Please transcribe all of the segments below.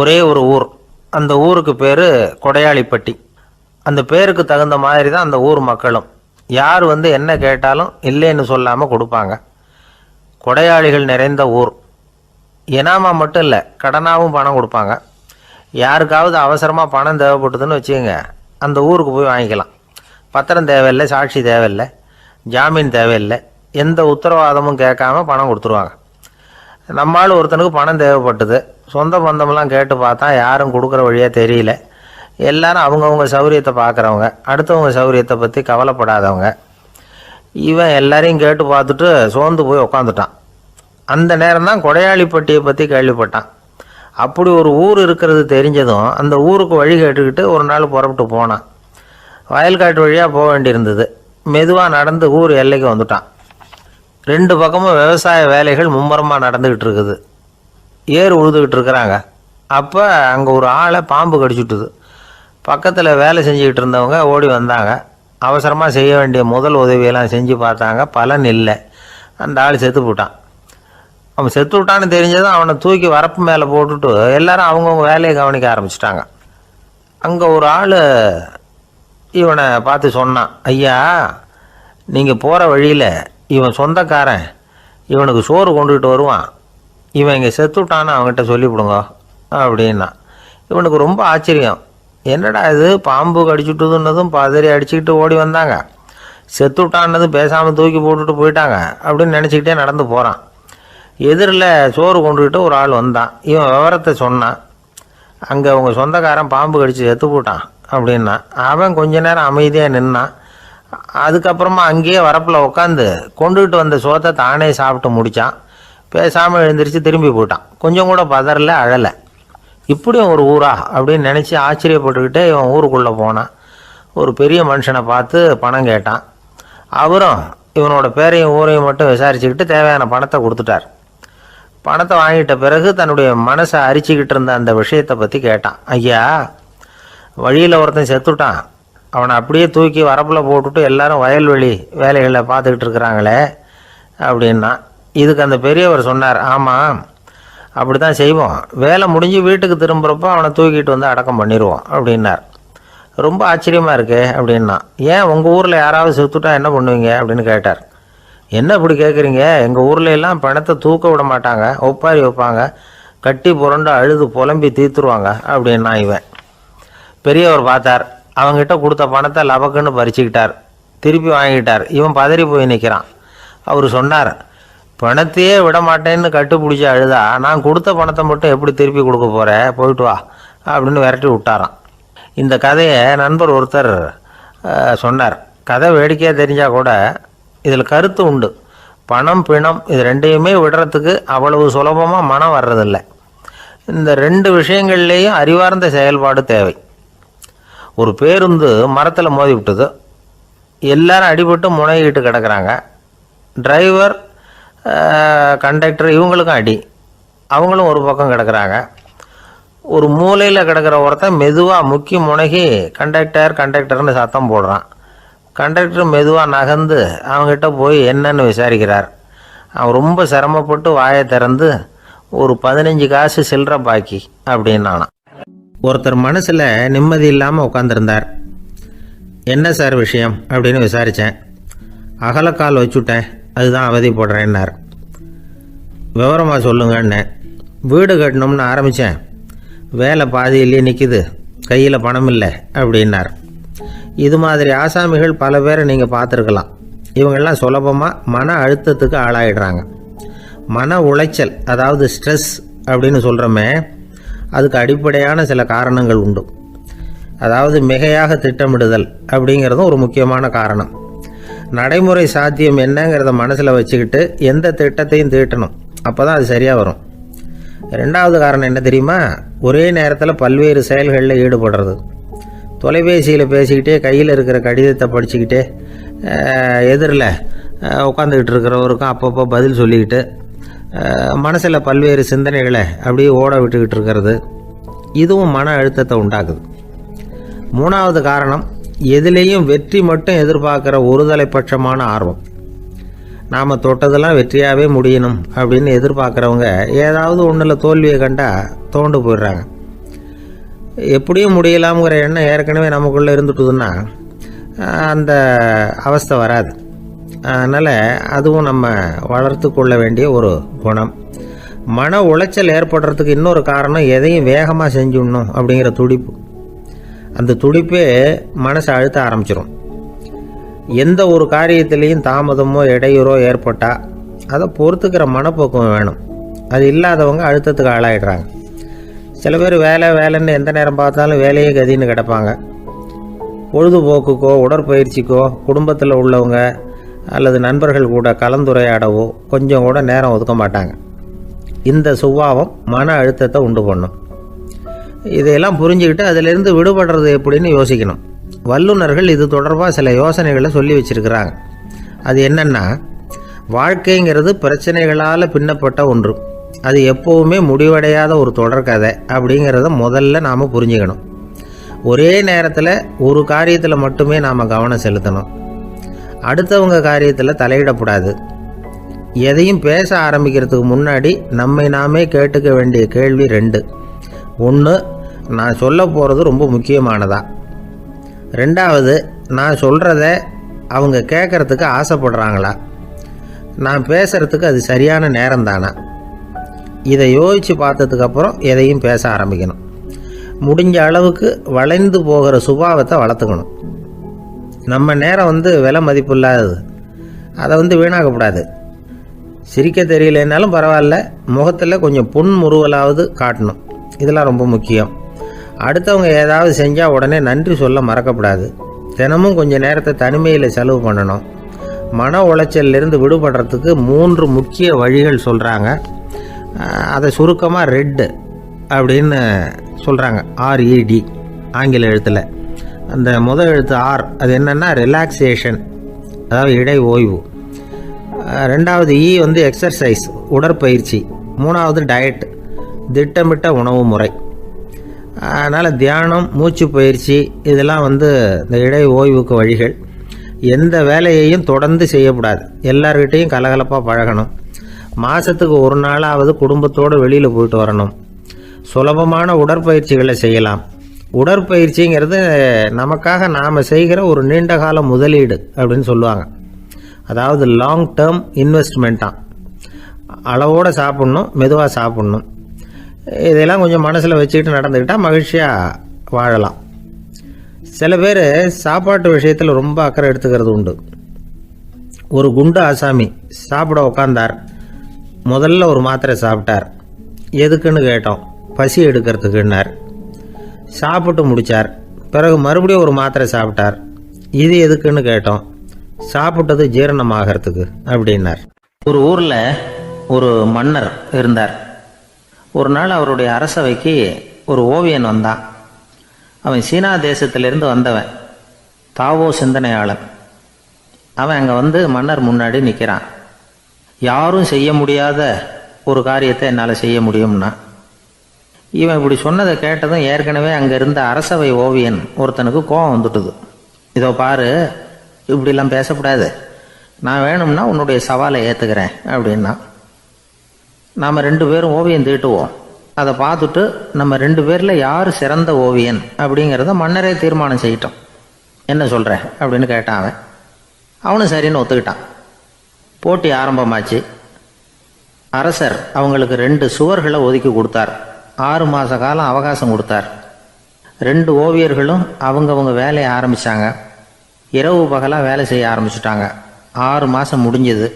ஒரே ஒரு ஊர். அந்த ஊருக்கு பேர் கொடையாளிப்பட்டி. அந்த பேருக்கு தகுந்த மாதிரி தான் அந்த ஊர் மக்களும். யார் வந்து என்ன கேட்டாலும் இல்லைன்னு சொல்லாமல் கொடுப்பாங்க. கொடையாளிகள் நிறைந்த ஊர். இனாமா மட்டும் இல்லை, கடனாகவும் பணம் கொடுப்பாங்க. யாருக்காவது அவசரமாக பணம் தேவைப்பட்டதுன்னு வச்சுக்கோங்க, அந்த ஊருக்கு போய் வாங்கிக்கலாம். பத்திரம் தேவையில்லை, சாட்சி தேவையில்லை, ஜாமீன் தேவையில்லை, எந்த உத்தரவாதமும் கேட்காம பணம் கொடுத்துருவாங்க. நம்மளால் ஒருத்தனுக்கு பணம் தேவைப்பட்டது, சொந்த பந்தமெல்லாம் கேட்டு பார்த்தா யாரும் கொடுக்குற வழியாக தெரியல. எல்லாரும் அவங்கவுங்க சௌரியத்தை பார்க்குறவங்க, அடுத்தவங்க சௌரியத்தை பற்றி கவலைப்படாதவங்க. இவன் எல்லாரையும் கேட்டு பார்த்துட்டு சோர்ந்து போய் உக்காந்துட்டான். அந்த நேரம் தான் கொடையாளிப்பட்டியை பற்றி கேள்விப்பட்டான். அப்படி ஒரு ஊர் இருக்கிறது தெரிஞ்சதும் அந்த ஊருக்கு வழி கேட்டுக்கிட்டு ஒரு நாள் புறப்பட்டு போனான். வயல்காட்டு வழியாக போக வேண்டியிருந்தது. மெதுவாக நடந்து ஊர் எல்லைக்கு வந்துட்டான். 2 பக்கமும் விவசாய வேலைகள் மும்முரமாக நடந்துக்கிட்டு இருக்குது. ஏர் உழுதுகிட்டு இருக்கிறாங்க. அப்போ அங்கே ஒரு ஆளை பாம்பு கடிச்சுட்டுது. பக்கத்தில் வேலை செஞ்சுக்கிட்டு இருந்தவங்க ஓடி வந்தாங்க. அவசரமாக செய்ய வேண்டிய முதல் உதவியெல்லாம் செஞ்சு பார்த்தாங்க. பலன் இல்லை. அந்த ஆள் செத்து போட்டான். அவன் செத்து விட்டான்னு தெரிஞ்சதும் அவனை தூக்கி வரப்பு மேலே போட்டுட்டு எல்லாரும் அவங்கவுங்க வேலையை கவனிக்க ஆரம்பிச்சிட்டாங்க. அங்கே ஒரு ஆள் இவனை பார்த்து சொன்னான், ஐயா, நீங்கள் போகிற வழியில் இவன் சொந்தக்காரன், இவனுக்கு சோறு கொண்டுகிட்டு வருவான், இவன் இங்கே செத்து விட்டான்னு அவங்ககிட்ட சொல்லிவிடுங்க அப்படின்னா. இவனுக்கு ரொம்ப ஆச்சரியம். என்னடா இது, பாம்பு கடிச்சுட்டுதுன்னதும் பதறி அடிச்சுக்கிட்டு ஓடி வந்தாங்க, செத்து விட்டான்னதும் பேசாமல் தூக்கி போட்டுட்டு போயிட்டாங்க அப்படின்னு நினச்சிக்கிட்டே நடந்து போகிறான். எதிரில் சோறு கொண்டுக்கிட்டு ஒரு ஆள் வந்தான். இவன் விவரத்தை சொன்னான். அங்கே அவங்க சொந்தக்காரன் பாம்பு கடிச்சு செத்து போட்டான் அப்படின்னா. அவன் கொஞ்ச நேரம் அமைதியாக நின்னான். அதுக்கப்புறமா அங்கேயே வரப்பில் உட்காந்து கொண்டுகிட்டு வந்த சோத்தை தானே சாப்பிட்டு முடித்தான். பேசாமல் எழுந்திரிச்சு திரும்பி போயிட்டான். கொஞ்சம் கூட பதறல, அழலை. இப்படியும் ஒரு ஊரா அப்படின்னு நினச்சி ஆச்சரியப்பட்டுக்கிட்டே இவன் ஊருக்குள்ளே போனான். ஒரு பெரிய மனுஷனை பார்த்து பணம் கேட்டான். அவரும் இவனோட பேரையும் ஊரையும் மட்டும் விசாரிச்சுக்கிட்டு தேவையான பணத்தை கொடுத்துட்டார். பணத்தை வாங்கிட்ட பிறகு தன்னுடைய மனசை அரிச்சிக்கிட்டு இருந்த அந்த விஷயத்தை பற்றி கேட்டான். ஐயா, வழியில் ஒருத்தன் செத்துட்டான், அவனை அப்படியே தூக்கி வரப்பில் போட்டுட்டு எல்லாரும் வயல்வெளி வேலைகளை பார்த்துக்கிட்டு இருக்கிறாங்களே அப்படின்னா. இதுக்கு அந்த பெரியவர் சொன்னார், ஆமாம், அப்படி தான் செய்வோம். வேலை முடிஞ்சு வீட்டுக்கு திரும்புகிறப்போ அவனை தூக்கிட்டு வந்து அடக்கம் பண்ணிடுவோம் அப்படின்னார். ரொம்ப ஆச்சரியமாக இருக்கே அப்படின்னா. ஏன் உங்கள் ஊரில் யாராவது செத்துட்டா என்ன பண்ணுவீங்க அப்படின்னு கேட்டார். என்ன இப்படி கேட்குறீங்க, எங்கள் ஊரில் எல்லாம் பணத்தை தூக்க விட மாட்டாங்க, ஒப்பாரி வைப்பாங்க, கட்டி புரண்டு அழுது புலம்பி தீர்த்துருவாங்க அப்படின்னா. இவன் பெரியவர் பார்த்தார். அவங்ககிட்ட கொடுத்த பணத்தை லபக்குன்னு பறிச்சுக்கிட்டார். திருப்பி வாங்கிட்டார். இவன் பதறி போய் நிற்கிறான். அவர் சொன்னார், பணத்தையே விட மாட்டேன்னு கட்டுப்பிடிச்சி அழுதா நான் கொடுத்த பணத்தை மட்டும் எப்படி திருப்பி கொடுக்க போகிறேன், போயிட்டு வா அப்படின்னு விரட்டி விட்டாரான். இந்த கதையை நண்பர் ஒருத்தர் சொன்னார். கதை வேடிக்கையாக தெரிஞ்சால் கூட இதில் கருத்து உண்டு. பணம் பிணம் இது ரெண்டையுமே விடுறதுக்கு அவ்வளவு சுலபமாக மனம் வர்றதில்லை. இந்த 2 விஷயங்கள்லேயும் அறிவார்ந்த செயல்பாடு தேவை. ஒரு பேருந்து மரத்தில் மோதி விட்டது. எல்லாரும் அடிபட்டு முனைகிட்டு கிடக்கிறாங்க. டிரைவர், கண்டக்டர் இவங்களுக்கும் அடி. அவங்களும் ஒரு பக்கம் கிடக்கிறாங்க. ஒரு மூலையில் கிடக்கிற ஒருத்தன் மெதுவாக முக்கி முனகி கண்டக்டர்னு சத்தம் போடுறான். கண்டக்டர் மெதுவாக நகர்ந்து அவங்ககிட்ட போய் என்னன்னு விசாரிக்கிறார். அவன் ரொம்ப சிரமப்பட்டு வாயை திறந்து ஒரு 15 காசு சில்லற பாக்கி அப்படின்னானான். ஒருத்தர் மனசில் நிம்மதி இல்லாமல் உட்காந்துருந்தார். என்ன சார் விஷயம் அப்படின்னு விசாரித்தேன். அகலக்கால் வச்சுட்டேன், அதுதான் அவதிப்படுறேன்னார். விவரமாக சொல்லுங்கன்னு. வீடு கட்டணும்னு ஆரம்பித்தேன், வேலை பாதியிலேயே நிற்கிது, கையில் பணம் இல்லை அப்படின்னார். இது மாதிரி ஆசாமிகள் பல பேரை நீங்கள் பார்த்துருக்கலாம். இவங்கெல்லாம் சுலபமாக மன அழுத்தத்துக்கு ஆளாயிடுறாங்க. மன உளைச்சல், அதாவது ஸ்ட்ரெஸ் அப்படின்னு சொல்கிறோமே, அதுக்கு அடிப்படையான சில காரணங்கள் உண்டு. அதாவது மிகையாக திட்டமிடுதல் அப்படிங்கிறதும் ஒரு முக்கியமான காரணம். நடைமுறை சாத்தியம் என்னங்கிறத மனசில் வச்சுக்கிட்டு எந்த திட்டத்தையும் தீட்டணும், அப்போ தான் அது சரியாக வரும். 2வது காரணம் என்ன தெரியுமா? ஒரே நேரத்தில் பல்வேறு செயல்களில் ஈடுபடுறது. தொலைபேசியில் பேசிக்கிட்டே கையில் இருக்கிற கடிதத்தை படிச்சுக்கிட்டே எதிரில் உட்காந்துக்கிட்டு இருக்கிறவருக்கும் அப்பப்போ பதில் சொல்லிக்கிட்டு மனசில் பல்வேறு சிந்தனைகளை அப்படியே ஓட விட்டுக்கிட்டு இருக்கிறது, இதுவும் மன அழுத்தத்தை உண்டாக்குது. 3வது காரணம், எதிலேயும் வெற்றி மட்டும் எதிர்பார்க்குற ஒருதலைப்பட்சமான ஆர்வம். நாம் தொட்டதெல்லாம் வெற்றியாகவே முடியணும் அப்படின்னு எதிர்பார்க்குறவங்க ஏதாவது ஒன்றில் தோல்வியை கண்டால் தோண்டு போயிடுறாங்க. எப்படியும் முடியலாம்ங்கிற எண்ணம் ஏற்கனவே நமக்குள்ளே இருந்துட்டுதுன்னா அந்த அவஸ்தை வராது. அதனால் அதுவும் நம்ம வளர்த்து கொள்ள வேண்டிய ஒரு குணம். மன உளைச்சல் ஏற்படுறதுக்கு இன்னொரு காரணம் எதையும் வேகமாக செஞ்சுடணும் அப்படிங்கிற துடிப்பு. அந்த துடிப்பே மனசை அழுத்த ஆரம்பிச்சிடும். எந்த ஒரு காரியத்திலையும் தாமதமோ இடையூறோ ஏற்பட்டால் அதை பொறுத்துக்கிற மனப்போக்கம் வேணும். அது இல்லாதவங்க அழுத்தத்துக்கு ஆளாயிடுறாங்க. சில பேர் வேலைன்னு எந்த நேரம் பார்த்தாலும் வேலையே கதின்னு கிடப்பாங்க. பொழுதுபோக்குக்கோ உடற்பயிற்சிக்கோ குடும்பத்தில் உள்ளவங்க அல்லது நண்பர்கள் கூட கலந்துரையாடவோ கொஞ்சம் கூட நேரம் ஒதுக்க மாட்டாங்க. இந்த சுபாவம் மன அழுத்தத்தை உண்டு பண்ணும். இதையெல்லாம் புரிஞ்சுக்கிட்டு அதிலிருந்து விடுபடுறது எப்படின்னு யோசிக்கணும். வல்லுநர்கள் இது தொடர்பாக சில யோசனைகளை சொல்லி வச்சுருக்கிறாங்க. அது என்னென்னா, வாழ்க்கைங்கிறது பிரச்சனைகளால் பின்னப்பட்ட ஒன்று. அது எப்போவுமே முடிவடையாத ஒரு தொடர்கதை அப்படிங்கிறத முதல்ல நாம் புரிஞ்சுக்கணும். ஒரே நேரத்தில் ஒரு காரியத்தில் மட்டுமே நாம் கவனம் செலுத்தணும். அடுத்தவங்க காரியத்தில் தலையிடக்கூடாது. எதையும் பேச ஆரம்பிக்கிறதுக்கு முன்னாடி நம்மை நாமே கேட்டுக்க வேண்டிய கேள்வி 2. 1, நான் சொல்ல போகிறது ரொம்ப முக்கியமானதா? 2வது, நான் சொல்கிறத அவங்க கேட்குறதுக்கு ஆசைப்படுறாங்களா? நான் பேசுகிறதுக்கு அது சரியான நேரம் தானா? இதை யோசித்து பார்த்ததுக்கப்புறம் எதையும் பேச ஆரம்பிக்கணும். முடிஞ்ச அளவுக்கு வளைந்து போகிற சுபாவத்தை வளர்த்துக்கணும். நம்ம நேரம் விலை மதிப்பு இல்லாதது. அதை வீணாக்கக்கூடாது. சிரிக்க தெரியலனாலும் பரவாயில்ல, முகத்தில் கொஞ்சம் புன்முறுவலாவது காட்டணும். இதெல்லாம் ரொம்ப முக்கியம். அடுத்தவங்க ஏதாவது செஞ்சால் உடனே நன்றி சொல்ல மறக்கக்கூடாது. தினமும் கொஞ்சம் நேரத்தை தனிமையில் செலவு பண்ணணும். மன உளைச்சலிருந்து விடுபடுறதுக்கு 3 முக்கிய வழிகள் சொல்கிறாங்க. அதை சுருக்கமாக ரெட் அப்படின்னு சொல்கிறாங்க. RED ஆங்கில எழுத்தில். அந்த முதல் எழுத்து R, அது என்னென்னா ரிலாக்ஸேஷன், அதாவது இடை ஓய்வு. 2வது E எக்ஸர்சைஸ், உடற்பயிற்சி. 3வது டயட், திட்டமிட்ட உணவு முறை. அதனால் தியானம், மூச்சு பயிற்சி இதெல்லாம் இந்த இடை ஓய்வுக்கு வழிகள். எந்த வேலையையும் தொடர்ந்து செய்யக்கூடாது. எல்லார்கிட்டையும் கலகலப்பாக பழகணும். மாதத்துக்கு ஒரு நாளாவது குடும்பத்தோடு வெளியில் போயிட்டு வரணும். சுலபமான உடற்பயிற்சிகளை செய்யலாம். உடற்பயிற்சிங்கிறது நமக்காக நாம் செய்கிற ஒரு நீண்டகால முதலீடு அப்படின்னு சொல்லுவாங்க. அதாவது லாங் டேர்ம் இன்வெஸ்ட்மெண்ட்டாக. அளவோடு சாப்பிட்ணும், மெதுவாக சாப்பிட்ணும். இதெல்லாம் கொஞ்சம் மனசில் வச்சுக்கிட்டு நடந்துக்கிட்டால் மகிழ்ச்சியாக வாழலாம். சில பேர் சாப்பாட்டு விஷயத்தில் ரொம்ப அக்கறை எடுத்துக்கிறது உண்டு. ஒரு குண்டு ஆசாமி சாப்பிட உக்காந்தார். முதல்ல ஒரு மாத்திரை சாப்பிட்டார். எதுக்குன்னு கேட்டோம். பசி எடுக்கிறதுக்குன்னார். சாப்பிட்டு முடித்தார். பிறகு மறுபடியும் ஒரு மாத்திரை சாப்பிட்டார். இது எதுக்குன்னு கேட்டோம். சாப்பிட்டது ஜீரணமாகறதுக்கு அப்படின்னார். ஒரு ஊரில் ஒரு மன்னர் இருந்தார். ஒரு நாள் அவருடைய அரசவைக்கு ஒரு ஓவியன் வந்தான். அவன் சீனா தேசத்திலிருந்து வந்தவன், தாவோ சிந்தனையாளன். அவன் அங்கே மன்னர் முன்னாடி நிற்கிறான். யாரும் செய்ய முடியாத ஒரு காரியத்தை என்னால் செய்ய முடியும்னா. இவன் இப்படி சொன்னதை கேட்டதும் ஏற்கனவே அங்கே இருந்த அரசவை ஓவியன் ஒருத்தனுக்கு கோபம் வந்துட்டுது. இதோ பாரு, இப்படிலாம் பேசக்கூடாது. நான் வேணும்னா உன்னுடைய சவாலை ஏற்றுக்கிறேன் அப்படின்னா. நாம் 2 பேரும் ஓவியம் தீட்டுவோம். அதை பார்த்துட்டு நம்ம 2 பேரில் யார் சிறந்த ஓவியன் அப்படிங்கிறத மன்னரே தீர்மானம் செய்யட்டும். என்ன சொல்கிற அப்படின்னு கேட்டான் அவன். அவனும் சரின்னு ஒத்துக்கிட்டான். போட்டி ஆரம்பமாச்சு. அரசர் அவங்களுக்கு 2 சுவர்களை ஒதுக்கி கொடுத்தார். 6 மாத காலம் அவகாசம் கொடுத்தார். 2 ஓவியர்களும் அவங்கவுங்க வேலையை ஆரம்பித்தாங்க. இரவு பகலாக வேலை செய்ய ஆரம்பிச்சுட்டாங்க. 6 மாதம் முடிஞ்சது.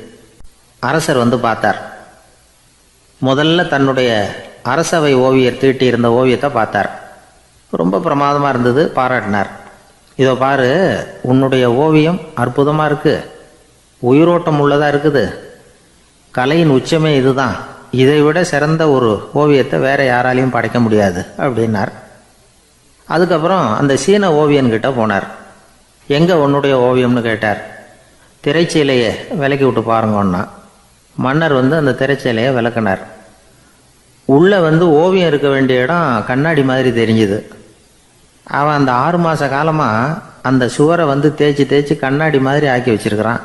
அரசர் பார்த்தார். முதல்ல தன்னுடைய அரசவை ஓவியர் தீட்டியிருந்த ஓவியத்தை பார்த்தார். ரொம்ப பிரமாதமாக இருந்தது. பாராட்டினார். இதோ பாரு, உன்னுடைய ஓவியம் அற்புதமாக இருக்குது, உயிரோட்டம் உள்ளதாக இருக்குது, கலையின் உச்சமே இதுதான், இதை விட சிறந்த ஒரு ஓவியத்தை வேற யாராலையும் படைக்க முடியாது அப்படின்னார். அதுக்கப்புறம் அந்த சீன ஓவியன்கிட்ட போனார். எங்கே உன்னுடைய ஓவியம்னு கேட்டார். திரைச்சீலையை விலக்கி விட்டு பாருங்கன்னா. மன்னர் அந்த திரைச்சீலையை விளக்குனார். உள்ளே ஓவியம் இருக்க வேண்டிய இடம் கண்ணாடி மாதிரி தெரிஞ்சுது. அவன் அந்த 6 மாத காலமாக அந்த சுவரை தேய்ச்சி தேய்ச்சி கண்ணாடி மாதிரி ஆக்கி வச்சிருக்கிறான்.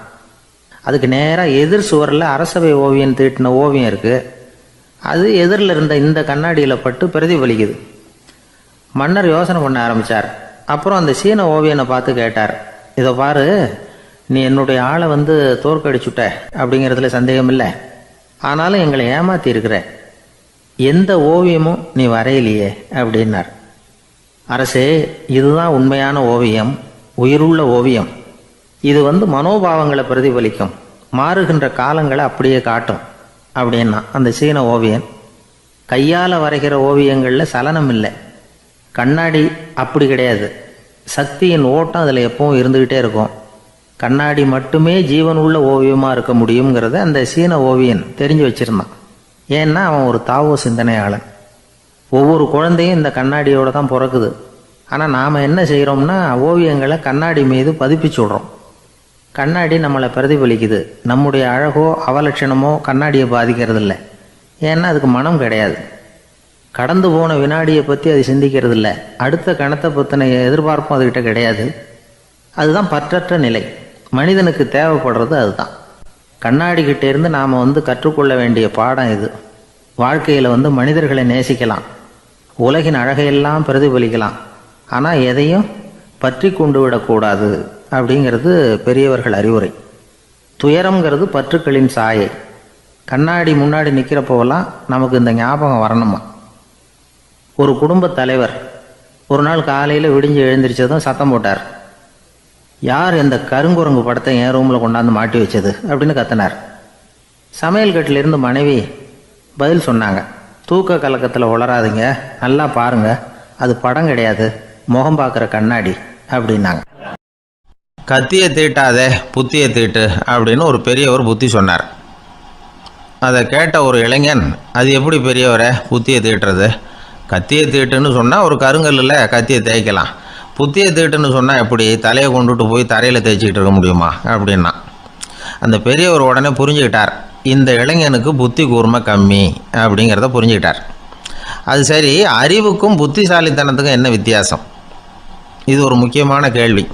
அதுக்கு நேராக எதிர் சுவரில் அரசவை ஓவியம் தீட்டின ஓவியம் இருக்குது. அது எதிரில் இருந்த இந்த கண்ணாடியில் பட்டு பிரதிபலிக்குது. மன்னர் யோசனை பண்ண ஆரம்பித்தார். அப்புறம் அந்த சீன ஓவியனை பார்த்து கேட்டார், இதை பாரு, நீ என்னுடைய ஆளை தோற்கடிச்சுட்ட அப்படிங்கிறதுல சந்தேகம் இல்லை. ஆனாலும் எங்களை ஏமாத்தி இருக்கிற, எந்த ஓவியமும் நீ வரையிலையே அப்படின்னார். அரசே, இதுதான் உண்மையான ஓவியம், உயிருள்ள ஓவியம். இது மனோபாவங்களை பிரதிபலிக்கும், மாறுகின்ற காலங்களை அப்படியே காட்டும் அப்படின்னா அந்த சீன ஓவியன். கையால் வரைகிற ஓவியங்களில் சலனம் இல்லை. கண்ணாடி அப்படி கிடையாது. சக்தியின் ஓட்டம் அதில் எப்பவும் இருந்துக்கிட்டே இருக்கும். கண்ணாடி மட்டுமே ஜீவன் உள்ள ஓவியமாக இருக்க முடியுங்கிறத அந்த சீன ஓவியன் தெரிஞ்சு வச்சுருந்தான். ஏன்னா அவன் ஒரு தாவோ சிந்தனையாளன். ஒவ்வொரு குழந்தையும் இந்த கண்ணாடியோடு தான் பிறக்குது. ஆனால் நாம் என்ன செய்கிறோம்னா ஓவியங்களை கண்ணாடி மீது பதிப்பிச்சு விட்றோம். கண்ணாடி நம்மளை பிரதிபலிக்குது. நம்முடைய அழகோ அவலட்சணமோ கண்ணாடியை பாதிக்கிறது இல்லை. ஏன்னா அதுக்கு மனம் கிடையாது. கடந்து போன வினாடியை பற்றி அது சிந்திக்கிறது இல்லை. அடுத்த கணத்தை பற்றின எதிர்பார்ப்பும் அதுகிட்ட கிடையாது. அதுதான் பற்றற்ற நிலை. மனிதனுக்கு தேவைப்படுறது அதுதான். கண்ணாடிக்கிட்டே இருந்து நாம் கற்றுக்கொள்ள வேண்டிய பாடம் இது. வாழ்க்கையில் மனிதர்களை நேசிக்கலாம், உலகின் அழகையெல்லாம் பிரதிபலிக்கலாம், ஆனால் எதையும் பற்றி கொண்டு விடக்கூடாது அப்படிங்கிறது பெரியவர்கள் அறிவுரை. துயரம்ங்கிறது பற்றுக்களின் சாயை. கண்ணாடி முன்னாடி நிற்கிறப்போவெல்லாம் நமக்கு இந்த ஞாபகம் வரணுமா. ஒரு குடும்பத் தலைவர் ஒரு நாள் காலையில் விடிஞ்சு எழுந்திரிச்சதும் சத்தம் போட்டார். யார் இந்த கருங்குரங்கு படத்தை என் ரூமில் கொண்டாந்து மாட்டி வச்சது அப்படின்னு கத்தினார். சமையல் கட்டிலிருந்து மனைவி பதில் சொன்னாங்க, தூக்க கலக்கத்தில் உளராதிங்க, நல்லா பாருங்க, அது படம் கிடையாது, முகம் பார்க்குற கண்ணாடி அப்படின்னாங்க. கத்தியை தீட்டாதே புத்தியை தீட்டு அப்படின்னு ஒரு பெரியவர் புத்தி சொன்னார். அதை கேட்ட ஒரு இளைஞன், அது எப்படி பெரியவரை புத்தியை தீட்டுறது? கத்தியை தீட்டுன்னு சொன்னால் ஒரு கருங்கல்லில் கத்தியை தேய்க்கலாம், புத்தியை தீட்டுன்னு சொன்னால் எப்படி தலையை கொண்டுட்டு போய் தரையில் தேய்ச்சிக்கிட்டு இருக்க முடியுமா அப்படின்னா. அந்த பெரியவர் உடனே புரிஞ்சுக்கிட்டார், இந்த இளைஞனுக்கு புத்தி கூர்மை கம்மி அப்படிங்கிறத புரிஞ்சுக்கிட்டார். அது சரி, அறிவுக்கும் புத்திசாலித்தனத்துக்கும் என்ன வித்தியாசம்? இது ஒரு முக்கியமான கேள்வி.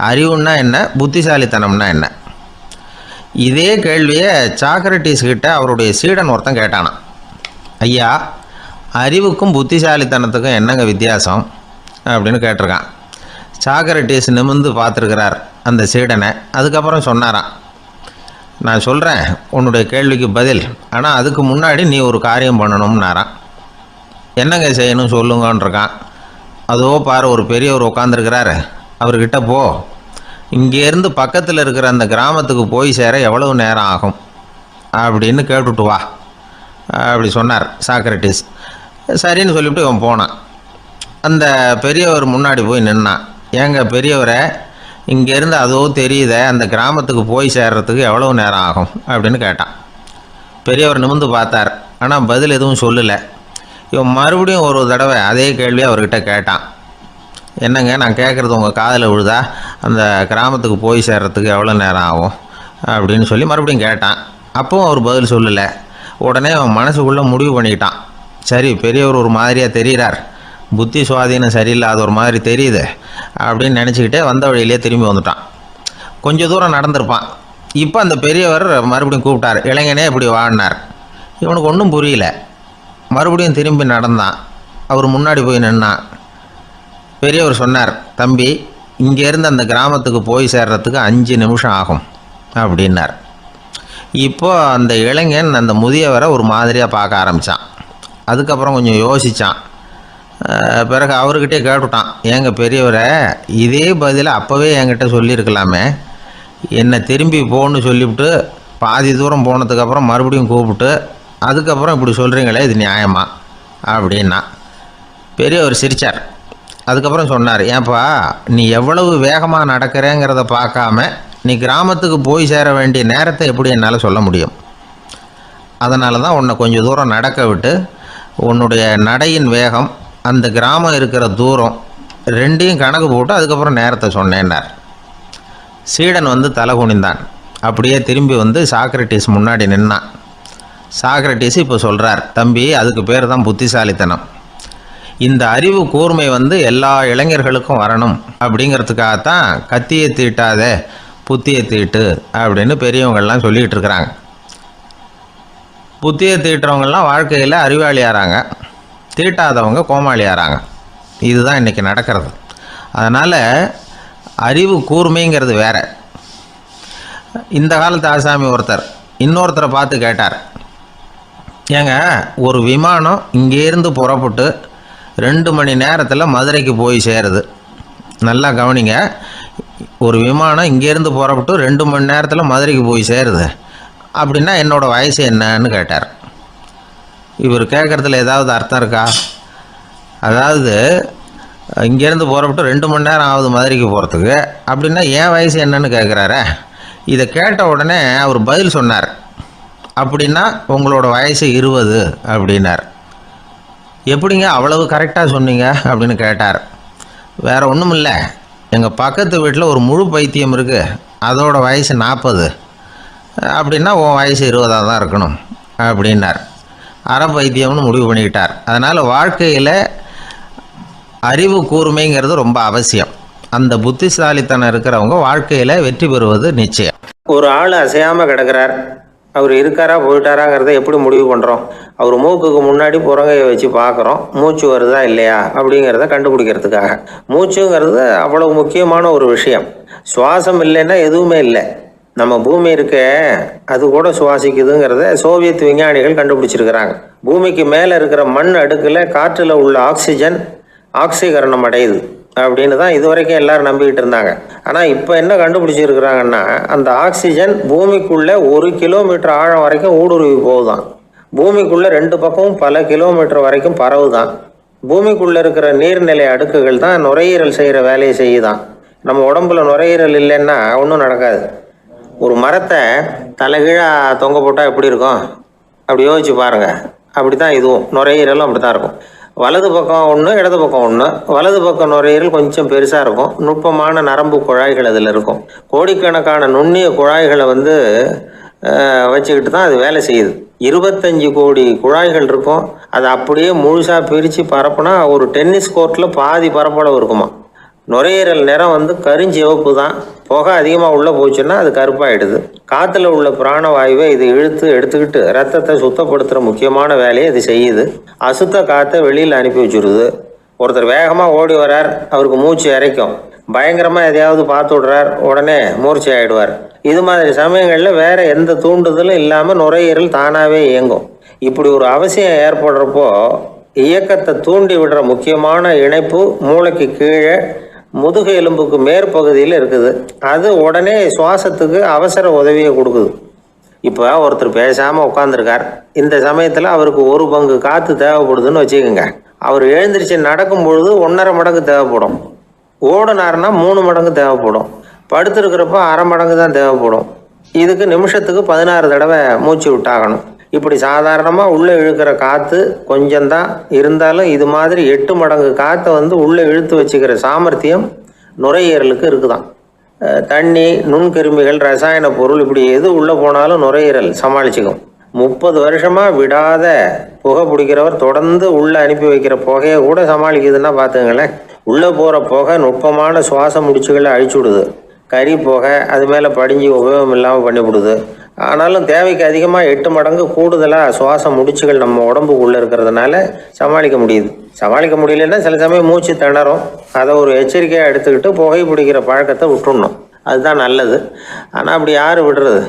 அறிவுன்னா என்ன, புத்திசாலித்தனம்னா என்ன? இதே கேள்வியை சாக்ரட்டிஸ் கிட்ட அவருடைய சீடன் ஒருத்தன் கேட்டானான். ஐயா, அறிவுக்கும் புத்திசாலித்தனத்துக்கும் என்னங்க வித்தியாசம் அப்படின்னு கேட்டிருக்கான். சாக்ரட்டிஸ் நிமிர்ந்து பார்த்துருக்கிறார் அந்த சீடனை. அதுக்கப்புறம் சொன்னாராம், நான் சொல்கிறேன் உன்னுடைய கேள்விக்கு பதில், ஆனால் அதுக்கு முன்னாடி நீ ஒரு காரியம் பண்ணணும்னாரான். என்னங்க செய்யணும் சொல்லுங்கன்றிருக்கான். அதோ பாரு, ஒரு பெரியவர் உட்காந்துருக்கிறாரு, அவர்கிட்ட போ, இங்கேருந்து பக்கத்தில் இருக்கிற அந்த கிராமத்துக்கு போய் சேர எவ்வளவு நேரம் ஆகும் அப்படின்னு கேட்டுட்டு வா அப்படி சொன்னார் சாக்ரட்டிஸ். சரின்னு சொல்லிவிட்டு இவன் போனான். அந்த பெரியவர் முன்னாடி போய் நின்னான். ஏங்க பெரியவரை, இங்கேருந்து அதோ தெரியுத அந்த கிராமத்துக்கு போய் சேர்றதுக்கு எவ்வளவு நேரம் ஆகும் அப்படின்னு கேட்டான். பெரியவர் நிமிர்ந்து பார்த்தார், ஆனால் பதில் எதுவும் சொல்லலை. இவன் மறுபடியும் ஒரு தடவை அதே கேள்வியை அவர்கிட்ட கேட்டான். என்னங்க, நான் கேட்குறது உங்கள் காதில் விழுதா, அந்த கிராமத்துக்கு போய் சேர்றதுக்கு எவ்வளோ நேரம் ஆகும் அப்படின்னு சொல்லி மறுபடியும் கேட்டான். அப்பவும் அவர் பதில் சொல்லலை. உடனே அவன் மனசுக்குள்ளே முடிவு பண்ணிக்கிட்டான், சரி பெரியவர் ஒரு மாதிரியாக தெரிகிறார், புத்தி சுவாதீனம் சரியில்லாத ஒரு மாதிரி தெரியுது அப்படின்னு நினச்சிக்கிட்டே வந்த வழியிலே திரும்பி வந்துட்டான். கொஞ்சம் தூரம் நடந்திருப்பான். இப்போ அந்த பெரியவர் மறுபடியும் கூப்பிட்டார், இளைஞனே இப்படி வாழ்னார். இவனுக்கு ஒன்றும் புரியல. மறுபடியும் திரும்பி நடந்தான். அவர் முன்னாடி போய் நின்னான். பெரியவர் சொன்னார், தம்பி, இங்கேருந்து அந்த கிராமத்துக்கு போய் சேர்றதுக்கு 5 நிமிஷம் ஆகும் அப்படின்னார். இப்போது அந்த இளைஞன் அந்த முதியவரை ஒரு மாதிரியாக பார்க்க ஆரம்பித்தான். அதுக்கப்புறம் கொஞ்சம் யோசித்தான். பிறகு அவர்கிட்டே கேட்டுட்டான், ஏங்க பெரியவரை, இதே பதிலை அப்போவே என்கிட்ட சொல்லியிருக்கலாமே, என்னை திரும்பி போன்னு சொல்லிவிட்டு பாதி தூரம் போனதுக்கப்புறம் மறுபடியும் கூப்பிட்டு அதுக்கப்புறம் இப்படி சொல்கிறீங்களே, இது நியாயமா அப்படின்னா. பெரியவர் சிரித்தார். அதுக்கப்புறம் சொன்னார், ஏன்பா, நீ எவ்வளவு வேகமாக நடக்கிறேங்கிறத பார்க்காம நீ கிராமத்துக்கு போய் சேர வேண்டிய நேரத்தை எப்படி என்னால் சொல்ல முடியும்? அதனால தான் உன்னை கொஞ்சம் தூரம் நடக்க விட்டு உன்னுடைய நடையின் வேகம், அந்த கிராமம் இருக்கிற தூரம் ரெண்டையும் கணக்கு போட்டு அதுக்கப்புறம் நேரத்தை சொன்னேன்னார். சீடன் தலை குனிந்தான். அப்படியே திரும்பி சாக்ரட்டிஸ் முன்னாடி நின்னான். சாக்ரட்டிஸ் இப்போ சொல்கிறார், தம்பி, அதுக்கு பேர் தான் புத்திசாலித்தனம். இந்த அறிவு கூர்மை எல்லா இளைஞர்களுக்கும் வரணும் அப்படிங்கிறதுக்காகத்தான் கத்தியை தீட்டாதே புத்தியை தீட்டு அப்படின்னு பெரியவங்கள்லாம் சொல்லிகிட்டு இருக்கிறாங்க. புத்தியை தீட்டுறவங்கெல்லாம் வாழ்க்கையில் அறிவாளி ஆகிறாங்க, தீட்டாதவங்க கோமாளி ஆகிறாங்க. இதுதான் இன்றைக்கி நடக்கிறது. அதனால் அறிவு கூர்மைங்கிறது வேற. இந்த காலத்து ஆசாமி ஒருத்தர் இன்னொருத்தரை பார்த்து கேட்டார், ஏங்க ஒரு விமானம் இங்கேருந்து புறப்பட்டு 2 மணி நேரத்தில் மதுரைக்கு போய் சேருது. நல்லா கவனிங்க, ஒரு விமானம் இங்கேருந்து புறப்பட்டு 2 மணி நேரத்தில் மதுரைக்கு போய் சேருது அப்படின்னா என்னோடய வயசு என்னன்னு கேட்டார். இவர் கேட்குறதுல ஏதாவது அர்த்தம் இருக்கா? அதாவது இங்கேருந்து புறப்பட்டு 2 மணி நேரம் ஆகுது மதுரைக்கு போகிறதுக்கு, அப்படின்னா என் வயசு என்னன்னு கேட்குறாரு. இதை கேட்ட உடனே அவர் பதில் சொன்னார், அப்படின்னா உங்களோட வயசு 20 அப்படின்னார். எப்படிங்க அவ்வளவு கரெக்டாக சொன்னீங்க அப்படின்னு கேட்டார். வேறு ஒன்றும் இல்லை, எங்கள் பக்கத்து வீட்டில் ஒரு முழு பைத்தியம் இருக்குது, அதோட வயசு 40, அப்படின்னா உன் வயசு 20 தான் இருக்கணும் அப்படின்னார். அரை பைத்தியம்னு முடிவு பண்ணிக்கிட்டார். அதனால் வாழ்க்கையில் அறிவு கூர்மைங்கிறது ரொம்ப அவசியம். அந்த புத்திசாலித்தனம் இருக்கிறவங்க வாழ்க்கையில் வெற்றி பெறுவது நிச்சயம். ஒரு ஆள் அசையாமல் கிடக்கிறார், அவர் இருக்காரா போயிட்டாராங்கிறத எப்படி முடிவு பண்ணுறோம்? அவர் மூக்குக்கு முன்னாடி புறங்கையை வச்சு பார்க்குறோம், மூச்சு வருதா இல்லையா அப்படிங்கிறத கண்டுபிடிக்கிறதுக்காக. மூச்சுங்கிறது அவ்வளவு முக்கியமான ஒரு விஷயம். சுவாசம் இல்லைன்னா எதுவுமே இல்லை. நம்ம பூமி இருக்க அது கூட சுவாசிக்குதுங்கிறத சோவியத் விஞ்ஞானிகள் கண்டுபிடிச்சிருக்கிறாங்க. பூமிக்கு மேலே இருக்கிற மண் அடுக்கில் காற்றில் உள்ள ஆக்சிஜன் ஆக்சிகரணம் அடையுது அப்படின்னு தான் இது வரைக்கும் எல்லாரும் நம்பிக்கிட்டு இருந்தாங்க. ஆனால் இப்போ என்ன கண்டுபிடிச்சிருக்கிறாங்கன்னா, அந்த ஆக்சிஜன் பூமிக்குள்ளே 1 கிலோமீட்டர் ஆழம் வரைக்கும் ஊடுருவி போகுதான். பூமிக்குள்ளே 2 பக்கமும் பல கிலோமீட்டர் வரைக்கும் பரவுதான். பூமிக்குள்ளே இருக்கிற நீர்நிலை அடுக்குகள் தான் நுரையீரல் செய்கிற வேலையை செய்யுதான். நம்ம உடம்புல நுரையீரல் இல்லைன்னா ஒன்றும் நடக்காது. ஒரு மரத்தை தலைகீழாக தொங்க போட்டால் எப்படி இருக்கும் அப்படி யோசிச்சு பாருங்கள். அப்படி தான் இதுவும் நுரையீரலும் அப்படி தான் இருக்கும். வலது பக்கம் ஒன்று, இடது பக்கம் ஒன்று. வலது பக்கம் நுரையீரல் கொஞ்சம் பெருசாக இருக்கும், நுட்பமான நரம்பு குழாய்கள் அதில் இருக்கும். கோடிக்கணக்கான நுண்ணிய குழாய்களை வச்சுக்கிட்டு தான் அது வேலை செய்யுது. 25 கோடி குழாய்கள் இருக்கும். அதை அப்படியே முழுசாக பிரித்து பரப்புனா ஒரு டென்னிஸ் கோர்ட்டில் பாதி பரப்பளவு இருக்குமா. நுரையீரல் நிறம் கருஞ்சிவப்பு தான். புகை அதிகமாக உள்ளே போச்சுன்னா அது கருப்பாயிடுது. காற்றுல உள்ள பிராணவாயுவை இது இழுத்து எடுத்துக்கிட்டு ரத்தத்தை சுத்தப்படுத்துகிற முக்கியமான வேலையை இது செய்யுது. அசுத்த காற்றை வெளியில் அனுப்பி வச்சுருது. ஒருத்தர் வேகமாக ஓடி வரார், அவருக்கு மூச்சு இறைக்கும். பயங்கரமாக எதையாவது பார்த்து விடுறார், உடனே மூர்ச்சி ஆகிடுவார். இது மாதிரி சமயங்களில் வேறு எந்த தூண்டுதலும் இல்லாமல் நுரையீரல் தானாகவே இயங்கும். இப்படி ஒரு அவசியம் ஏற்படுறப்போ இயக்கத்தை தூண்டி விடுற முக்கியமான இணைப்பு மூளைக்கு கீழே முதுகு எலும்புக்கு மேற்பகுதியில் இருக்குது. அது உடனே சுவாசத்துக்கு அவசர உதவியை கொடுக்குது. இப்போ ஒருத்தர் பேசாமல் உட்காந்துருக்கார். இந்த சமயத்தில் அவருக்கு 1 பங்கு காற்று தேவைப்படுதுன்னு வச்சுக்கோங்க. அவர் எழுந்திரிச்சு நடக்கும் பொழுது 1.5 மடங்கு தேவைப்படும். ஓடினார்னா 3 மடங்கு தேவைப்படும். படுத்துருக்கிறப்ப அரை மடங்கு தான் தேவைப்படும். இதுக்கு நிமிஷத்துக்கு 16 தடவை மூச்சு விட்டாகணும். இப்படி சாதாரணமாக உள்ளே இழுக்கிற காற்று கொஞ்சம்தான் இருந்தாலும் இது மாதிரி 8 மடங்கு காற்றை உள்ளே இழுத்து வச்சுக்கிற சாமர்த்தியம் நுரையீரலுக்கு இருக்குதான். தண்ணி, நுண்கிருமிகள், ரசாயன பொருள் இப்படி எது உள்ளே போனாலும் நுரையீரல் சமாளிச்சுக்கும். 30 வருஷமாக விடாத புகை பிடிக்கிறவர் தொடர்ந்து உள்ளே அனுப்பி வைக்கிற புகையை கூட சமாளிக்குதுன்னா பார்த்துங்களேன். உள்ளே போகிற புகை நுட்பமான சுவாச முடிச்சுகளை அழிச்சு விடுது. கறி புகை அது மேலே படிஞ்சு உபயோகம் இல்லாமல் பண்ணிவிடுது. ஆனாலும் தேவைக்கு அதிகமாக 8 மடங்கு கூடுதலாக சுவாச முடிச்சுகள் நம்ம உடம்புக்குள்ளே இருக்கிறதுனால சமாளிக்க முடியுது. சமாளிக்க முடியலன்னா சில சமயம் மூச்சு திணறும். அதை ஒரு எச்சரிக்கையாக எடுத்துக்கிட்டு புகை பிடிக்கிற பழக்கத்தை விட்டுடணும். அதுதான் நல்லது. ஆனால் அப்படி யார் விடுறது?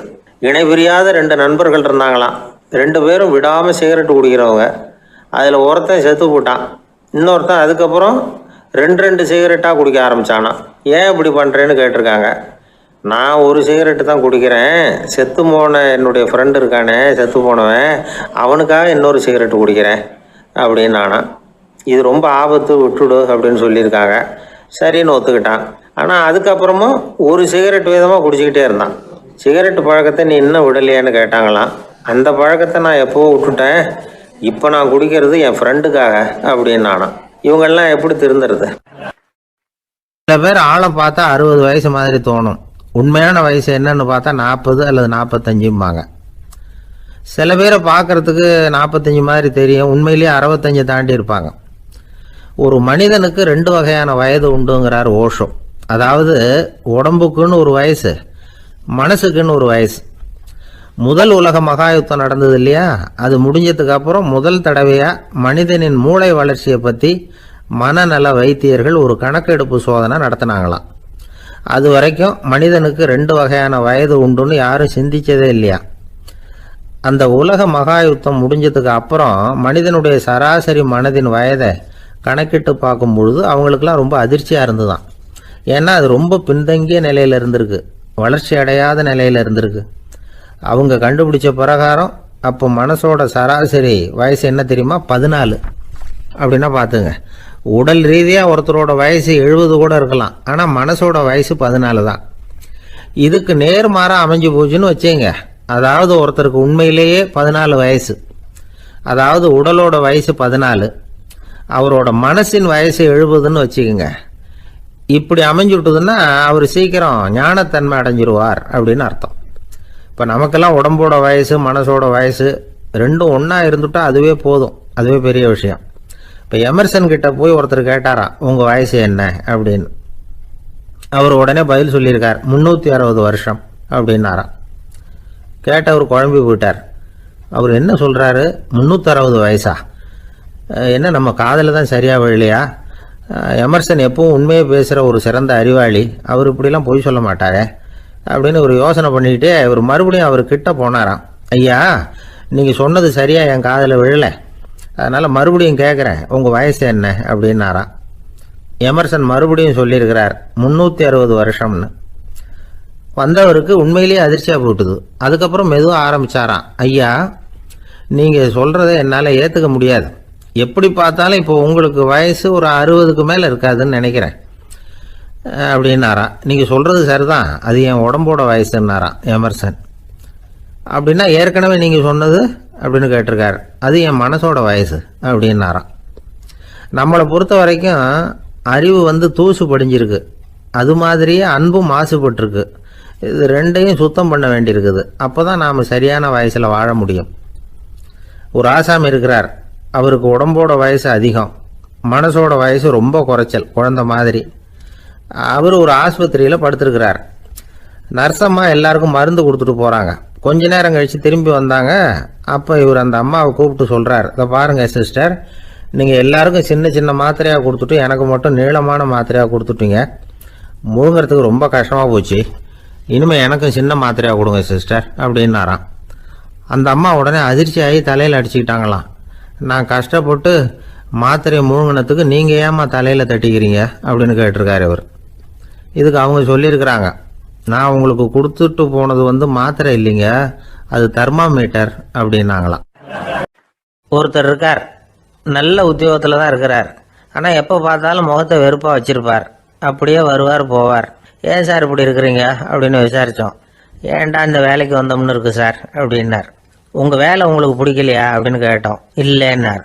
இணை பிரியாத 2 நண்பர்கள் இருந்தாங்களாம். 2 பேரும் விடாமல் சிகரெட்டு குடிக்கிறவங்க. அதில் ஒருத்தன் செத்து போட்டான். இன்னொருத்தன் அதுக்கப்புறம் 2 சிகரெட்டாக குடிக்க ஆரம்பித்தானா. ஏன் இப்படி பண்ணுறேன்னு கேட்டிருக்காங்க. நான் 1 சிகரெட்டு தான் குடிக்கிறேன், செத்து போன என்னுடைய ஃப்ரெண்டு இருக்கானே செத்து போனவன், அவனுக்காக இன்னொரு சிகரெட்டு குடிக்கிறேன் அப்படின்னு நானா. இது ரொம்ப ஆபத்து, விட்டுடு அப்படின்னு சொல்லியிருக்காங்க. சரின்னு ஒத்துக்கிட்டான். ஆனால் அதுக்கப்புறமும் 1 சிகரெட் வீதமாக குடிச்சிக்கிட்டே இருந்தான். சிகரெட்டு பழக்கத்தை நீ இன்னும் விடலையான்னு கேட்டாங்களாம். அந்த பழக்கத்தை நான் எப்போவோ விட்டுட்டேன், இப்போ நான் குடிக்கிறது என் ஃப்ரெண்டுக்காக அப்படின்னு நானா. இவங்கெல்லாம் எப்படி திருந்துறது? சில பேர் ஆளை பார்த்தா 60 வயசு மாதிரி தோணும். உண்மையான வயசு என்னன்னு பார்த்தா 40 அல்லது 45 சில பேரை பார்க்கறதுக்கு 45 மாதிரி தெரியும், உண்மையிலேயே 65 தாண்டி இருப்பாங்க. ஒரு மனிதனுக்கு 2 வகையான வயது உண்டுங்கிறார் ஓஷோ. அதாவது உடம்புக்குன்னு ஒரு வயசு, மனசுக்குன்னு ஒரு வயசு. முதல் உலக மகாயுத்தம் நடந்தது இல்லையா, அது முடிஞ்சதுக்கு அப்புறம் முதல் தடவையாக மனிதனின் மூளை வளர்ச்சியை பற்றி மனநல வைத்தியர்கள் ஒரு கணக்கெடுப்பு சோதனை நடத்தினாங்களாம். அது வரைக்கும் மனிதனுக்கு 2 வகையான வயது உண்டுன்னு யாரும் சிந்திச்சதே இல்லையா. அந்த உலக மகா யுத்தம் முடிஞ்சதுக்கு அப்புறம் மனிதனுடைய சராசரி மனதின் வயதை கணக்கிட்டு பார்க்கும் பொழுது அவங்களுக்கெல்லாம் ரொம்ப அதிர்ச்சியாக இருந்துதான். ஏன்னா அது ரொம்ப பின்தங்கிய நிலையில் இருந்திருக்கு, வளர்ச்சி அடையாத நிலையில் இருந்திருக்கு. அவங்க கண்டுபிடிச்ச பிரகாரம் அப்போ மனசோட சராசரி வயசு என்ன தெரியுமா? 14. அப்படின்னா பார்த்துங்க, உடல் ரீதியாக ஒருத்தரோட வயசு 70 கூட இருக்கலாம், ஆனால் மனசோட வயசு 14 தான். இதுக்கு நேர்மாறாக அமைஞ்சு போச்சுன்னு வச்சேங்க. அதாவது ஒருத்தருக்கு உண்மையிலேயே 14 வயசு, அதாவது உடலோட வயசு 14, அவரோட மனசின் வயசு 70ன்னு வச்சுக்கோங்க. இப்படி அமைஞ்சுட்டுதுன்னா அவர் சீக்கிரம் ஞானத்தன்மை அடைஞ்சிருவார் அப்படின்னு அர்த்தம். இப்போ நமக்கெல்லாம் உடம்போட வயசு மனசோட வயசு ரெண்டும் ஒன்றா இருந்துட்டா அதுவே போதும், அதுவே பெரிய விஷயம். இப்போ எமர்சன் கிட்ட போய் ஒருத்தர் கேட்டாராம், உங்கள் வயசு என்ன அப்படின்னு. அவர் உடனே பதில் சொல்லியிருக்கார், 360 வருஷம் அப்படின்னாராம். கேட்டவர் குழம்பி போயிட்டார். அவர் என்ன சொல்கிறாரு, 360 வயசா? என்ன நம்ம காதில் தான் சரியாக விழலையா? எமர்சன் எப்பவும் உண்மையே பேசுகிற ஒரு சிறந்த அறிவாளி, அவர் இப்படிலாம் பொய் சொல்ல மாட்டாரே அப்படின்னு ஒரு யோசனை பண்ணிக்கிட்டே அவர் மறுபடியும் அவர் கிட்ட போனாராம். ஐயா, நீங்கள் சொன்னது சரியாக என் காதில் விழலை, அதனால் மறுபடியும் கேட்குறேன், உங்கள் வயசு என்ன அப்படின்னாராம். எமர்சன் மறுபடியும் சொல்லியிருக்கிறார், 360 வருஷம்னு. வந்தவருக்கு உண்மையிலேயே அதிர்ச்சியாக போட்டுது. அதுக்கப்புறம் மெதுவாக ஆரம்பித்தாராம், ஐயா நீங்கள் சொல்கிறத என்னால் ஏற்றுக்க முடியாது. எப்படி பார்த்தாலும் இப்போ உங்களுக்கு வயசு ஒரு 60க்கு மேலே இருக்காதுன்னு நினைக்கிறேன் அப்படின்னாராம். நீங்கள் சொல்கிறது சரிதான், அது என் உடம்போட வயசுன்னாராம் எமர்சன். அப்படின்னா ஏற்கனவே நீங்கள் சொன்னது அப்படின்னு கேட்டிருக்காரு, அது என் மனசோட வயசு அப்படின்னாராம். நம்மளை பொறுத்த வரைக்கும் அறிவு தூசு படிஞ்சிருக்கு, அது மாதிரியே அன்பும் மாசுபட்டிருக்கு. இது ரெண்டையும் சுத்தம் பண்ண வேண்டியிருக்குது. அப்போ தான் நாம் சரியான வயசில் வாழ முடியும். ஒரு ஆசாமி இருக்கிறார், அவருக்கு உடம்போட வயசு அதிகம், மனசோட வயசு ரொம்ப குறைச்சல், குழந்தை மாதிரி. அவர் ஒரு ஆஸ்பத்திரியில் படுத்திருக்கிறார். நர்சம்மா எல்லாருக்கும் மருந்து கொடுத்துட்டு போகிறாங்க. கொஞ்ச நேரம் கழித்து திரும்பி வந்தாங்க. அப்போ இவர் அந்த அம்மாவை கூப்பிட்டு சொல்கிறார், இதை பாருங்கள் சிஸ்டர், நீங்கள் எல்லாருக்கும் சின்ன சின்ன மாத்திரையாக கொடுத்துட்டு எனக்கு மட்டும் நீளமான மாத்திரையாக கொடுத்துட்டீங்க. முழுங்கிறதுக்கு ரொம்ப கஷ்டமாக போச்சு. இனிமேல் எனக்கும் சின்ன மாத்திரையாக கொடுங்க சிஸ்டர் அப்படின்னாராம். அந்த அம்மா உடனே அதிர்ச்சியாகி தலையில் அடிச்சுக்கிட்டாங்களாம். நான் கஷ்டப்பட்டு மாத்திரையை முழுங்கினத்துக்கு நீங்கள் ஏமா தலையில் தட்டிக்கிறீங்க அப்படின்னு கேட்டிருக்காரு இவர். இதுக்கு அவங்க சொல்லியிருக்கிறாங்க, நான் உங்களுக்கு கொடுத்துட்டு போனது மாத்திரை இல்லைங்க, அது தெர்மாமீட்டர் அப்படின்னாங்களாம். ஒருத்தர் இருக்கார், நல்ல உத்தியோகத்தில் தான் இருக்கிறார், ஆனால் எப்போ பார்த்தாலும் முகத்தை வெறுப்பாக வச்சுருப்பார். அப்படியே வருவார் போவார். ஏன் சார் இப்படி இருக்கிறீங்க அப்படின்னு விசாரித்தோம். ஏன்டா இந்த வேலைக்கு வந்தோம்னு இருக்கு சார் அப்படின்னார். உங்கள் வேலை உங்களுக்கு பிடிக்கலையா அப்படின்னு கேட்டோம். இல்லைன்னார்.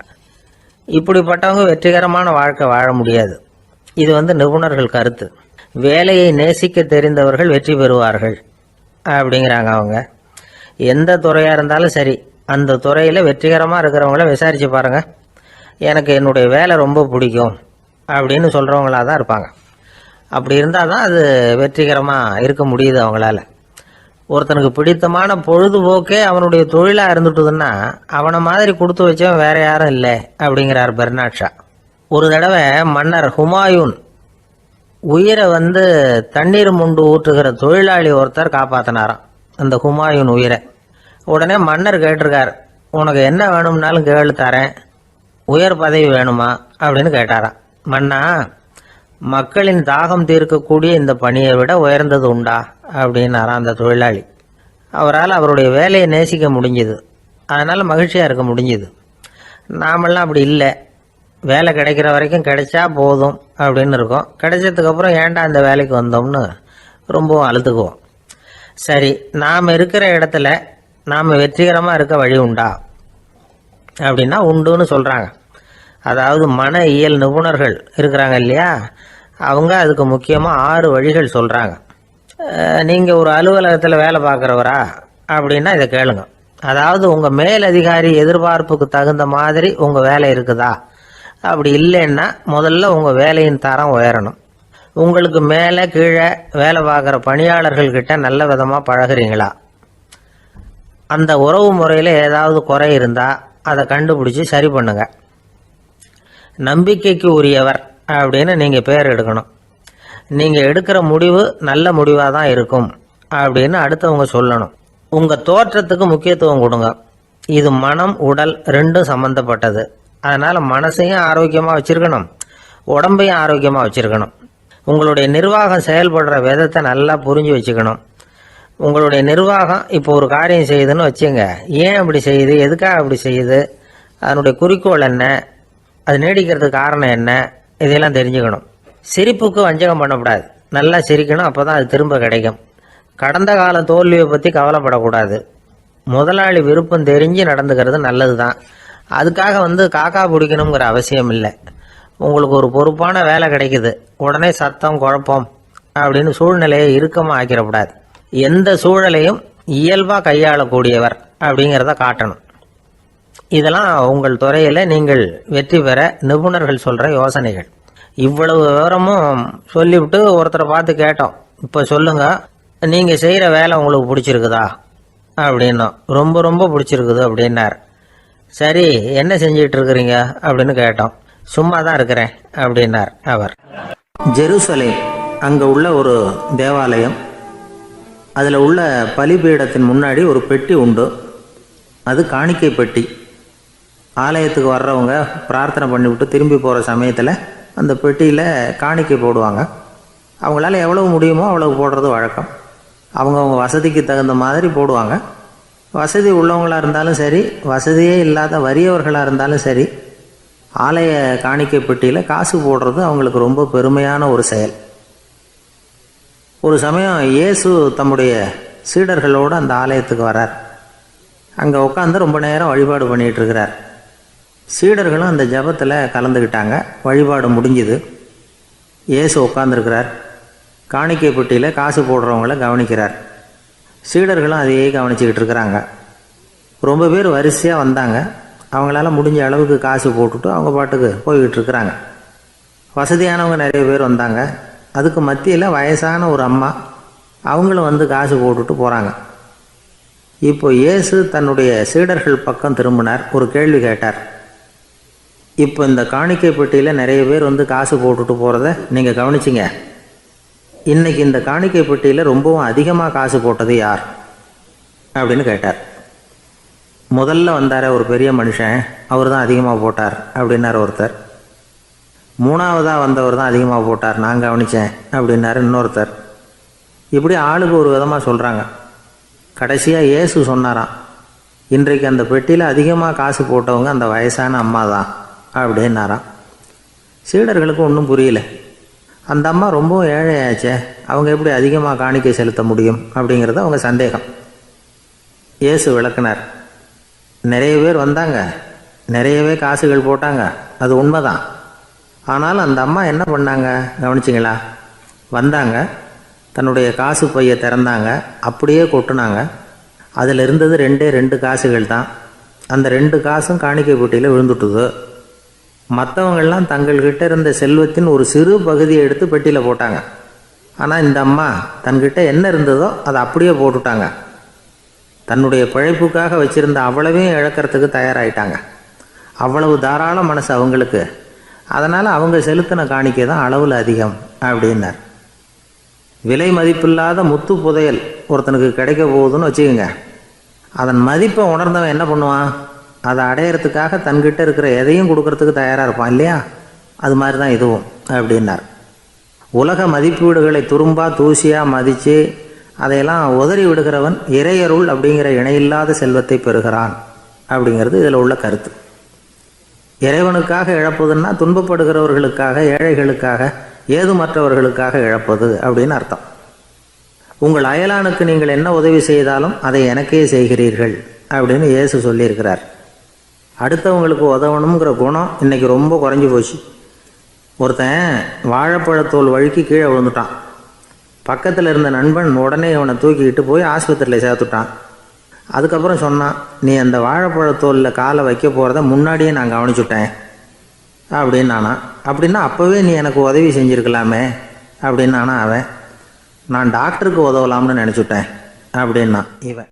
இப்படிப்பட்டவங்க வெற்றிகரமான வாழ்க்கை வாழ முடியாது. இது நிபுணர்கள் கருத்து. வேலையை நேசிக்க தெரிந்தவர்கள் வெற்றி பெறுவார்கள் அப்படிங்கிறாங்க அவங்க. எந்த துறையாக இருந்தாலும் சரி, அந்த துறையில் வெற்றிகரமாக இருக்கிறவங்கள விசாரித்து பாருங்கள். எனக்கு என்னுடைய வேலை ரொம்ப பிடிக்கும் அப்படின்னு சொல்கிறவங்களாக தான் இருப்பாங்க. அப்படி இருந்தால் தான் அது வெற்றிகரமாக இருக்க முடியுது அவங்களால. ஒருத்தனுக்கு பிடித்தமான பொழுதுபோக்கே அவனுடைய தொழிலாக இருந்துட்டுதுன்னா அவனை மாதிரி கொடுத்து வச்சவன் வேற யாரும் இல்லை அப்படிங்கிறார் பெர்னாட் ஷா. ஒரு தடவை மன்னர் ஹுமாயூன் உயிரை தண்ணீர் முண்டு ஊற்றுகிற தொழிலாளி ஒருத்தர் காப்பாற்றினாராம் அந்த ஹுமாயூன் உயிரை. உடனே மன்னர் கேட்டிருக்கார், உனக்கு என்ன வேணும்னாலும் கேளு தரேன், உயர் பதவி வேணுமா அப்படின்னு கேட்டாராம். மன்னா, மக்களின் தாகம் தீர்க்கக்கூடிய இந்த பணியை விட உயர்ந்தது உண்டா அப்படின்னாராம் அந்த தொழிலாளி. அவரால் அவருடைய வேலையை நேசிக்க முடிஞ்சுது, அதனால் மகிழ்ச்சியாக இருக்க முடிஞ்சுது. நாமெல்லாம் அப்படி இல்லை, வேலை கிடைக்கிற வரைக்கும் கிடைச்சா போதும் அப்படின்னு இருக்கோம். கிடைச்சதுக்கப்புறம் ஏன்டா இந்த வேலைக்கு வந்தோம்னு ரொம்பவும் அழுத்துக்குவோம். சரி, நாம் இருக்கிற இடத்துல நாம் வெற்றிகரமாக இருக்க வழி உண்டா அப்படின்னா உண்டுன்னு சொல்கிறாங்க. அதாவது மன இயல் நிபுணர்கள் இருக்கிறாங்க இல்லையா, அவங்க அதுக்கு முக்கியமாக 6 வழிகள் சொல்கிறாங்க. நீங்கள் ஒரு அலுவலகத்தில் வேலை பார்க்குறவரா அப்படின்னா இதை கேளுங்க. அதாவது உங்கள் மேலதிகாரி எதிர்பார்ப்புக்கு தகுந்த மாதிரி உங்கள் வேலை இருக்குதா? அப்படி இல்லைன்னா முதல்ல உங்கள் வேலையின் தரம் உயரணும். உங்களுக்கு மேலே கீழே வேலை பார்க்குற பணியாளர்கள்கிட்ட நல்ல விதமாக பழகிறீங்களா? அந்த உறவு முறையில் ஏதாவது குறை இருந்தால் அதை கண்டுபிடிச்சி சரி பண்ணுங்க. நம்பிக்கைக்கு உரியவர் அப்படின்னு நீங்கள் பேர் எடுக்கணும். நீங்கள் எடுக்கிற முடிவு நல்ல முடிவாக தான் இருக்கும் அப்படின்னு அடுத்தவங்க சொல்லணும். உங்கள் தோற்றத்துக்கு முக்கியத்துவம் கொடுங்க. இது மனம் உடல் ரெண்டும் சம்மந்தப்பட்டது. அதனால் மனசையும் ஆரோக்கியமாக வச்சுருக்கணும், உடம்பையும் ஆரோக்கியமாக வச்சுருக்கணும். உங்களுடைய நிர்வாகம் செயல்படுற விதத்தை நல்லா புரிஞ்சு வச்சுக்கணும். உங்களுடைய நிர்வாகம் இப்போ ஒரு காரியம் செய்யுதுன்னு வச்சுங்க, ஏன் அப்படி செய்யுது, எதுக்காக அப்படி செய்யுது, அதனுடைய குறிக்கோள் என்ன, அது நீடிக்கிறதுக்கு காரணம் என்ன, இதையெல்லாம் தெரிஞ்சுக்கணும். சிரிப்புக்கு வஞ்சகம் பண்ணக்கூடாது, நல்லா சிரிக்கணும், அப்போ தான் அது திரும்ப கிடைக்கும். கடந்த கால தோல்வியை பற்றி கவலைப்படக்கூடாது. முதலாளி விருப்பம் தெரிஞ்சு நடந்துக்கிறது நல்லது தான். அதுக்காக காக்கா பிடிக்கணுங்கிற அவசியம் இல்லை. உங்களுக்கு ஒரு பொறுப்பான வேலை கிடைக்குது, உடனே சத்தம் குழப்பம் அப்படின்னு சூழ்நிலையை இறுக்கமாக ஆக்கிடக்கூடாது. எந்த சூழலையும் இயல்பாக கையாளக்கூடியவர் அப்படிங்கிறத காட்டணும். இதெல்லாம் உங்கள் துறையில் நீங்கள் வெற்றி பெற நிபுணர்கள் சொல்கிற யோசனைகள். இவ்வளவு விவரமும் சொல்லிவிட்டு ஒருத்தரை பார்த்து கேட்டோம், இப்போ சொல்லுங்கள், நீங்கள் செய்கிற வேலை உங்களுக்கு பிடிச்சிருக்குதா அப்படின்னோம். ரொம்ப ரொம்ப பிடிச்சிருக்குது அப்படின்னார். சரி, என்ன செஞ்சிட்டு இருக்கிறீங்க அப்படின்னு கேட்டோம். சும்மா தான் இருக்கிறேன் அப்படின்னார் அவர். ஜெருசலேம் அங்கே உள்ள ஒரு தேவாலயம். அதில் உள்ள பலிபீடத்தின் முன்னாடி ஒரு பெட்டி உண்டு. அது காணிக்கை பெட்டி. ஆலயத்துக்கு வர்றவங்க பிரார்த்தனை பண்ணிவிட்டு திரும்பி போகிற சமயத்தில் அந்த பெட்டியில் காணிக்கை போடுவாங்க. அவங்களால எவ்வளவு முடியுமோ அவ்வளவு போடுறது வழக்கம். அவங்கவுங்க வசதிக்கு தகுந்த மாதிரி போடுவாங்க. வசதி உள்ளவங்களாக இருந்தாலும் சரி, வசதியே இல்லாத வறியவர்களாக இருந்தாலும் சரி, ஆலய காணிக்கை பெட்டியில் காசு போடுறது அவங்களுக்கு ரொம்ப பெருமையான ஒரு செயல். ஒரு சமயம் இயேசு தம்முடைய சீடர்களோடு அந்த ஆலயத்துக்கு வரார். அங்கே உட்காந்து ரொம்ப நேரம் வழிபாடு பண்ணிகிட்டு இருக்கிறார். சீடர்களும் அந்த ஜபத்தில் கலந்துக்கிட்டாங்க. வழிபாடு முடிஞ்சுது. இயேசு உட்காந்துருக்கிறார். காணிக்கை பெட்டியில் காசு போடுறவங்கள கவனிக்கிறார். சீடர்களும் அதையே கவனிச்சுக்கிட்டு இருக்கிறாங்க. ரொம்ப பேர் வரிசையாக வந்தாங்க. அவங்களால முடிஞ்ச அளவுக்கு காசு போட்டுட்டு அவங்க பாட்டுக்கு போய்கிட்டு இருக்கிறாங்க. வசதியானவங்க நிறைய பேர் வந்தாங்க. அதுக்கு மத்தியில் வயசான ஒரு அம்மா, அவங்களும் காசு போட்டுட்டு போகிறாங்க. இப்போ இயேசு தன்னுடைய சீடர்கள் பக்கம் திரும்பினார். ஒரு கேள்வி கேட்டார். இப்போ இந்த காணிக்கை பெட்டியில் நிறைய பேர் காசு போட்டுட்டு போகிறத நீங்கள் கவனிச்சிங்க. இன்றைக்கி இந்த காணிக்கை பெட்டியில் ரொம்பவும் அதிகமாக காசு போட்டது யார் அப்படின்னு கேட்டார். முதல்ல வந்தார் ஒரு பெரிய மனுஷன், அவர் தான் அதிகமாக போட்டார் அப்படின்னார் ஒருத்தர். மூணாவதாக வந்தவர் தான் அதிகமாக போட்டார், நான் கவனித்தேன் அப்படின்னாரு இன்னொருத்தர். இப்படி ஆளுக்கு ஒரு விதமாக சொல்கிறாங்க. கடைசியாக இயேசு சொன்னாராம், இன்றைக்கு அந்த பெட்டியில் அதிகமாக காசு போட்டவங்க அந்த வயசான அம்மா தான் அப்படின்னாராம். சீடர்களுக்கு ஒன்றும் புரியல. அந்த அம்மா ரொம்பவும் ஏழையாச்சே, அவங்க எப்படி அதிகமாக காணிக்கை செலுத்த முடியும் அப்படிங்கிறது அவங்க சந்தேகம். இயேசு விளக்குனார். நிறைய பேர் வந்தாங்க, நிறையவே காசுகள் போட்டாங்க, அது உண்மைதான். ஆனால் அந்த அம்மா என்ன பண்ணாங்க கவனிச்சிங்களா? வந்தாங்க, தன்னுடைய காசு பையை திறந்தாங்க, அப்படியே கொட்டுனாங்க. அதில் இருந்தது 2 காசுகள் தான். அந்த 2 காசும் காணிக்கை பெட்டியில் விழுந்துட்டுது. மற்றவங்கள்லாம் தங்கள்கிட்ட இருந்த செல்வத்தின் ஒரு சிறு பகுதியை எடுத்து பெட்டியில் போட்டாங்க. ஆனால் இந்த அம்மா தன்கிட்ட என்ன இருந்ததோ அதை அப்படியே போட்டுட்டாங்க. தன்னுடைய பிழைப்புக்காக வச்சுருந்த அவ்வளவையும் இழக்கிறதுக்கு தயாராகிட்டாங்க. அவ்வளவு தாராள மனசு அவங்களுக்கு. அதனால் அவங்க செலுத்தின காணிக்கை தான் அளவில் அதிகம் அப்படின்னார். விலை மதிப்பில்லாத முத்து புதையல் ஒருத்தனுக்கு கிடைக்க போகுதுன்னு வச்சுக்கோங்க. அதன் மதிப்பை உணர்ந்தவன் என்ன பண்ணுவான்? அதை அடையிறதுக்காக தன்கிட்ட இருக்கிற எதையும் கொடுக்கறதுக்கு தயாராக இருப்பான் இல்லையா? அது மாதிரி தான் இதுவும் அப்படின்னார். உலக மதிப்பீடுகளை துரும்பா தூசியாக மதித்து அதையெல்லாம் உதறி விடுகிறவன் இறையருள் அப்படிங்கிற இணையில்லாத செல்வத்தை பெறுகிறான் அப்படிங்கிறது இதில் உள்ள கருத்து. இறைவனுக்காக இழப்பதுன்னா துன்பப்படுகிறவர்களுக்காக, ஏழைகளுக்காக, ஏதுமற்றவர்களுக்காக இழப்பது அப்படின்னு அர்த்தம். உங்கள் அயலானுக்கு நீங்கள் என்ன உதவி செய்தாலும் அதை எனக்கே செய்கிறீர்கள் அப்படின்னு இயேசு சொல்லியிருக்கிறார். அடுத்தவங்களுக்கு உதவணுங்கிற குணம் இன்றைக்கி ரொம்ப குறைஞ்சி போச்சு. ஒருத்தன் வாழைப்பழத்தோல் வழுக்கி கீழே விழுந்துட்டான். பக்கத்தில் இருந்த நண்பன் உடனே இவனை தூக்கிக்கிட்டு போய் ஆஸ்பத்திரியில் சேர்த்துட்டான். அதுக்கப்புறம் சொன்னான், நீ அந்த வாழைப்பழத்தோலில் காலை வைக்க போகிறத முன்னாடியே நான் கவனிச்சுட்டேன் அப்படின்னானா. அப்படின்னா அப்போவே நீ எனக்கு உதவி செஞ்சுருக்கலாமே அப்படின்னானா அவன். நான் டாக்டருக்கு உதவலாம்னு நினச்சிட்டேன் அப்படின்னா இவன்.